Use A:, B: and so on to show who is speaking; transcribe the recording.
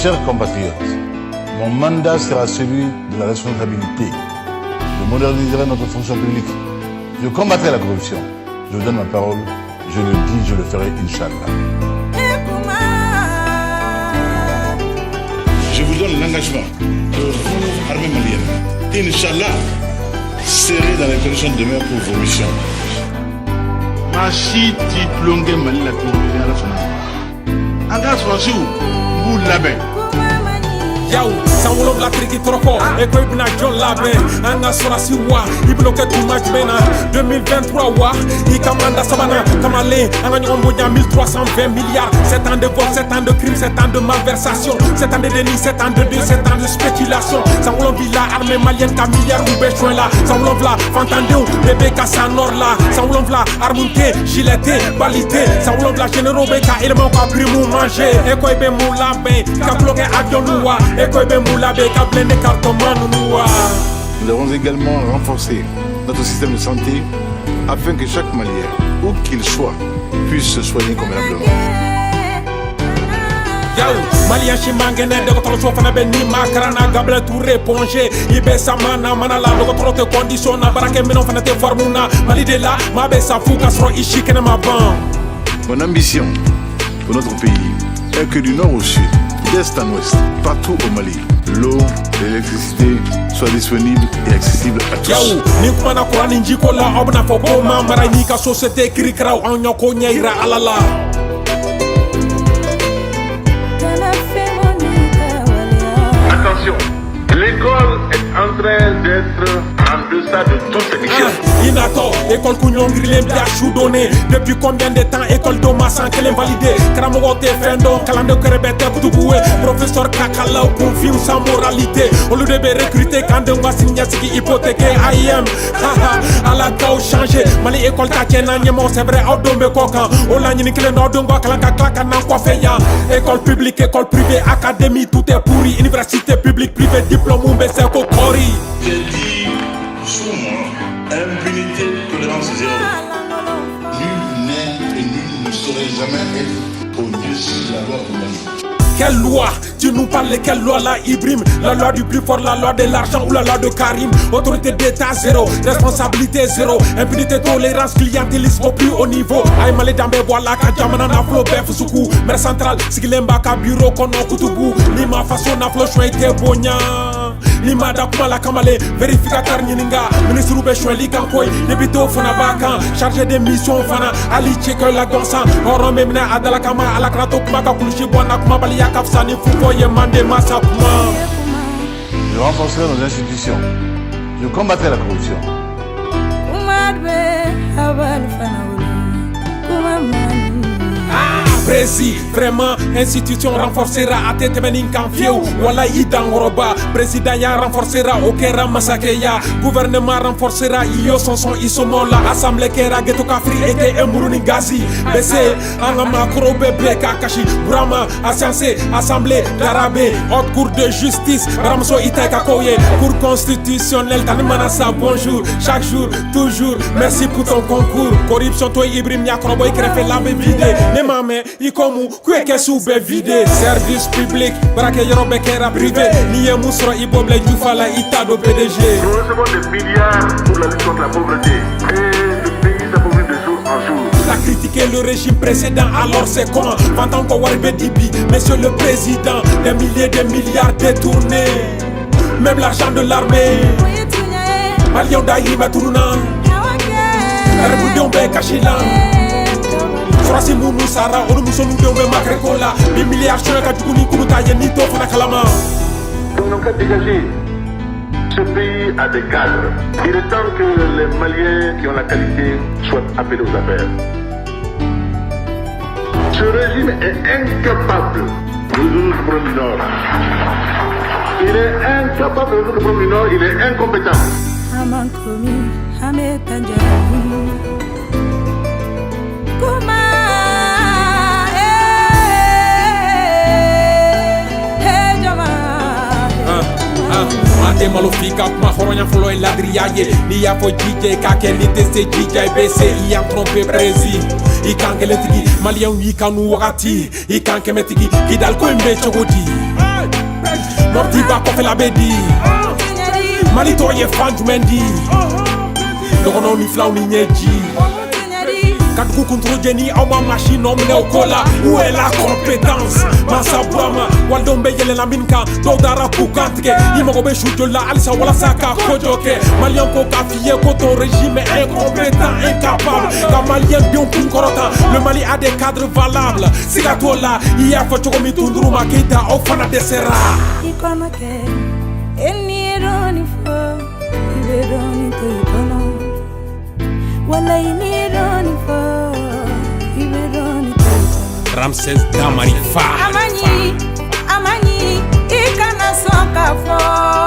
A: Chers compatriotes, mon mandat sera celui de la responsabilité. Je moderniserai notre fonction publique. Je combattrai la corruption. Je vous donne ma parole. Je le dis, je le ferai, Inch'Allah. Je vous donne l'engagement que vous, armée malienne, Inch'Allah, serez dans les conditions de demain pour vos missions.
B: Machi titlonge malila tumbele ala fana. Anga swasu bu labe.
C: Yaou, Samulo la triki troko, et quoi ibna John Labe, Anga Sorasi wa, il bloquait tout match bena, 2023 wa, il commanda Sabana, Kamale, Anga Omboya 1320 milliards, 7 ans de vol, 7 ans de crimes, 7 ans de malversation, 7 ans de déni, 7 ans de dé, 7 ans de spéculation, Samulo Villa, armée malienne, milliards ou béchoin là, Samulo Vla, Fantandéo, bébé Kassa Nord là, Samulo Vla, Armunté, Gileté, Balité, Samulo Vla, Généraux Beka, élément pas primou manger, et quoi ibé moulabe, Kaplogue avion noua,
A: Nous devons également renforcer notre système de santé afin que chaque Malien, où qu'il soit, puisse se soigner convenablement.
C: Malien chimangene de votre choix fana ben ni makrana gable tout réponger ibe samana manala de votre condition na barake menon fana te formuna mali de là ma be sa fouka sro ishi kena ma ban.
A: Mon ambition pour notre pays est que du nord au sud, d'est en ouest, partout au Mali, l'eau, l'électricité soient disponibles et accessibles à tous.
C: Yaou, ni kumana kurani njiko la obna foko mamara ni ka société krikra anyoko nyaira alala.
B: Attention, l'école est en train d'être en deçà de toutes ces missions.
C: Inato, école Kounion Grilem bien choudonné. Depuis combien de temps école Doma sans qu'elle est validée? Kramogote Fendo, Kalando Kerebete Koutouboué. Professeur Kakala ou confie ou sans moralité. Au lieu de recruter quand on va signer ce qui hypothéqué AIM. À la gao changé. Mali école Takena Nyemo, c'est vrai, au dombe kokan. Au lagni kile nordongo, Kalanga Klaka nan kwafeya. École publique, école privée, académie, tout est pourri. Université publique, privée, diplôme ou c'est Kokori.
A: J'ai dit, sous moi, impunité, tolérance zéro. Nul n'est et nul ne saurait jamais être au-dessus de la loi du Mali.
C: Quelle loi? Tu nous parles de quelle loi là, Ibrahim? La loi du plus fort, la loi de l'argent ou la loi de Karim? Autorité d'État zéro, responsabilité zéro, impunité, tolérance, clientélisme au plus haut niveau. Aïe malé dambe voilà, Kadjamana na flo bef soukou. Mère centrale, Sigilemba ka bureau kono kutubu. Lima façon na flo choix ite bonya. Lima da kuma la kamale, vérificateur nyininga. Ministre Roubé Choueli Kankoy, débito fana bakan. Chargé de mission fana, Ali Tcheke la gonsan. Oron memna adala kama, ala krato kuma ka kulushi bwana kuma bali ya kafsani fuko yemande masa kuma.
A: Je renforcerai nos institutions. Je combattrai la corruption.
C: Prési, vraiment, institution renforcera à tête menin kanfieu. Wala idan roba, président ya renforcera okera masakeya. Gouvernement renforcera iyo son isomola. Assemblée kera geto kafri eke emuruni gazi. Bese, angama krobe beka kashi. Brahma, asciensé, assemblée d'arabe. Haute cour de justice, ramso itaika koye. Cour constitutionnelle, tanimanasa, bonjour. Chaque jour, toujours, merci pour ton concours. Corruption, toi, Ibrahim, yakrobo, ikrefe lambe vide. Nemame, ikomu kweke soube vide. Service public brake yorobe kera privé. Niye musro iboble dufala itado PDG.
B: Nous recevons des milliards pour la lutte contre la pauvreté. Et le pays s'appauvrit de jour en jour.
C: T'as critiqué le régime précédent, alors c'est comment? Vantan Kowarbe Dibi, monsieur le président. Des milliers de milliards détournés. Même l'argent de l'armée. Malion Daïma Tourounan. Herboudion Bekashilan. Frasi Mounou Sara, on nous sommes de Makrekola. 10 milliards sur la Katouni Kouta Yenito Fanakalama.
B: Donc, on peut dégager. Ce pays a des cadres. Il est temps que les Maliens qui ont la qualité soient appelés aux affaires. Ce régime est incapable de résoudre le problème du Nord. Il est incapable de résoudre le problème du Nord, il est incompétent.
C: Mate malofika kuma horonya folo eladriaye. Ni ya fo DJ kake ni tese DJ BC i a trompé prési. I kanke letigi malien i kanu wakati. I kanke metigi kidal ko mbe chogodi. Mordi ba kofe la bedi Mali to ye fan jumendi Dogono ni flaw ni nyeji Kad ku kontro jeni au ma machine on mene okola Où est la compétence Masa Brahma Waldombe yele la minka Dodara kukantike Imogo be shujola Alisa wala saka kojoke Malien ko kafiye ko ton régime est incompétent, incapable Ka malien bien kun korota Le Mali a des cadres valables Siga tola Iya fa choko mi tunduru makita Au fana desera
D: Ikono ke Enironi fo Iberoni to ikono Wala inironi fo Iberoni to ikono
C: Ramses Damari Fa
D: Amani Ikana soka fo